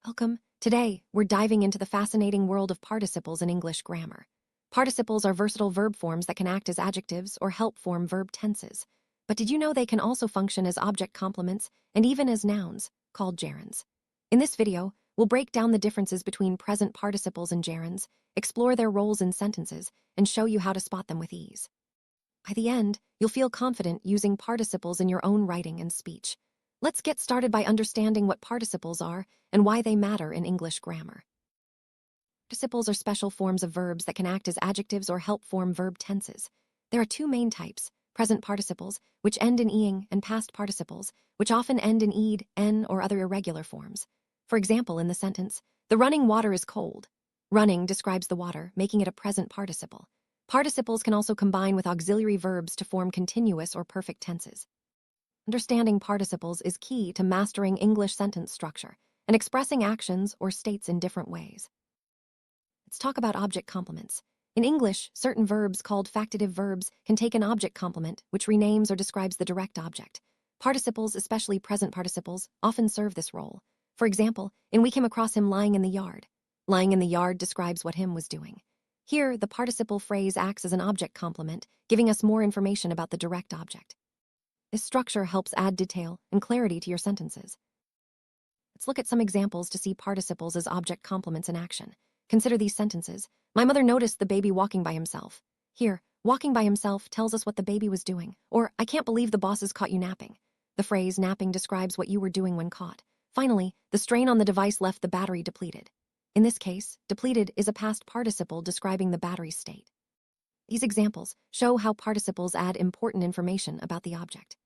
Welcome. Today, we're diving into the fascinating world of participles in English grammar. Participles are versatile verb forms that can act as adjectives or help form verb tenses. But did you know they can also function as object complements and even as nouns, called gerunds? In this video, we'll break down the differences between present participles and gerunds, explore their roles in sentences, and show you how to spot them with ease. By the end, you'll feel confident using participles in your own writing and speech. Let's get started by understanding what participles are and why they matter in English grammar. Participles are special forms of verbs that can act as adjectives or help form verb tenses. There are two main types: present participles, which end in ing, and past participles, which often end in ed, n, or other irregular forms. For example, in the sentence, "The running water is cold." Running describes the water, making it a present participle. Participles can also combine with auxiliary verbs to form continuous or perfect tenses. Understanding participles is key to mastering English sentence structure and expressing actions or states in different ways. Let's talk about object complements. In English, certain verbs called factitive verbs can take an object complement, which renames or describes the direct object. Participles, especially present participles, often serve this role. For example, in "We came across him lying in the yard." Lying in the yard describes what him was doing. Here, the participle phrase acts as an object complement, giving us more information about the direct object. This structure helps add detail and clarity to your sentences. Let's look at some examples to see participles as object complements in action. Consider these sentences. "My mother noticed the baby walking by himself." Here, walking by himself tells us what the baby was doing. Or, "I can't believe the bosses caught you napping." The phrase napping describes what you were doing when caught. Finally, "The strain on the device left the battery depleted." In this case, depleted is a past participle describing the battery state. These examples show how participles add important information about the object.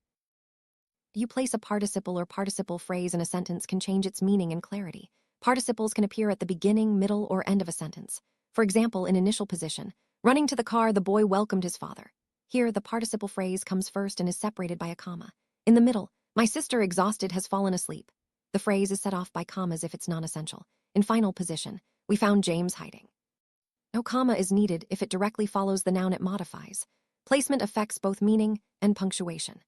You place a participle or participle phrase in a sentence can change its meaning and clarity. Participles can appear at the beginning, middle, or end of a sentence. For example, in initial position, "Running to the car, the boy welcomed his father." Here, the participle phrase comes first and is separated by a comma. In the middle, "My sister, exhausted, has fallen asleep." The phrase is set off by commas if it's non-essential. In final position, "We found James hiding." No comma is needed if it directly follows the noun it modifies. Placement affects both meaning and punctuation.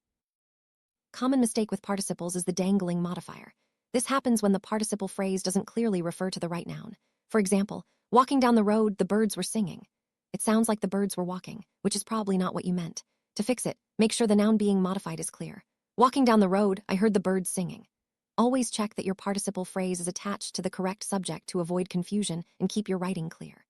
Common mistake with participles is the dangling modifier. This happens when the participle phrase doesn't clearly refer to the right noun. For example, "Walking down the road, the birds were singing." It sounds like the birds were walking, which is probably not what you meant. To fix it, make sure the noun being modified is clear. "Walking down the road, I heard the birds singing." Always check that your participle phrase is attached to the correct subject to avoid confusion and keep your writing clear.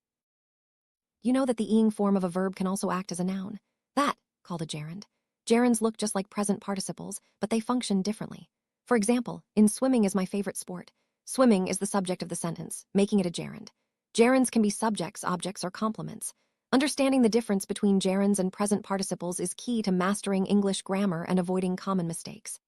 You know that the ing form of a verb can also act as a noun. That, called a gerund. Gerunds look just like present participles, but they function differently. For example, in "Swimming is my favorite sport." Swimming is the subject of the sentence, making it a gerund. Gerunds can be subjects, objects, or complements. Understanding the difference between gerunds and present participles is key to mastering English grammar and avoiding common mistakes.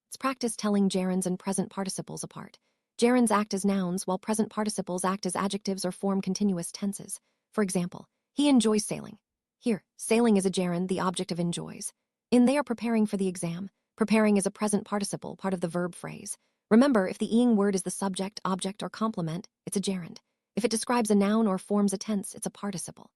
Let's practice telling gerunds and present participles apart. Gerunds act as nouns, while present participles act as adjectives or form continuous tenses. For example, "He enjoys sailing." Here, sailing is a gerund, the object of enjoys. In "They are preparing for the exam," preparing is a present participle, part of the verb phrase. Remember, if the ing word is the subject, object, or complement, it's a gerund. If it describes a noun or forms a tense, it's a participle.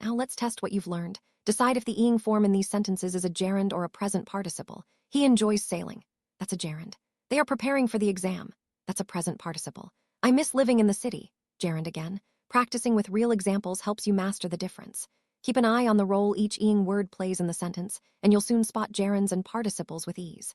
Now let's test what you've learned. Decide if the ing form in these sentences is a gerund or a present participle. "He enjoys sailing." That's a gerund. "They are preparing for the exam." That's a present participle. "I miss living in the city." Gerund again. Practicing with real examples helps you master the difference. Keep an eye on the role each ing word plays in the sentence, and you'll soon spot gerunds and participles with ease.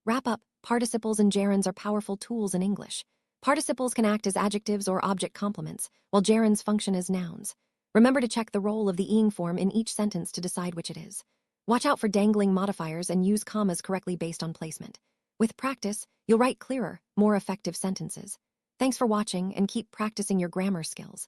Wrap up. Participles and gerunds are powerful tools in English. Participles can act as adjectives or object complements, while gerunds function as nouns. Remember to check the role of the ing form in each sentence to decide which it is. Watch out for dangling modifiers and use commas correctly based on placement. With practice, you'll write clearer, more effective sentences. Thanks for watching, and keep practicing your grammar skills.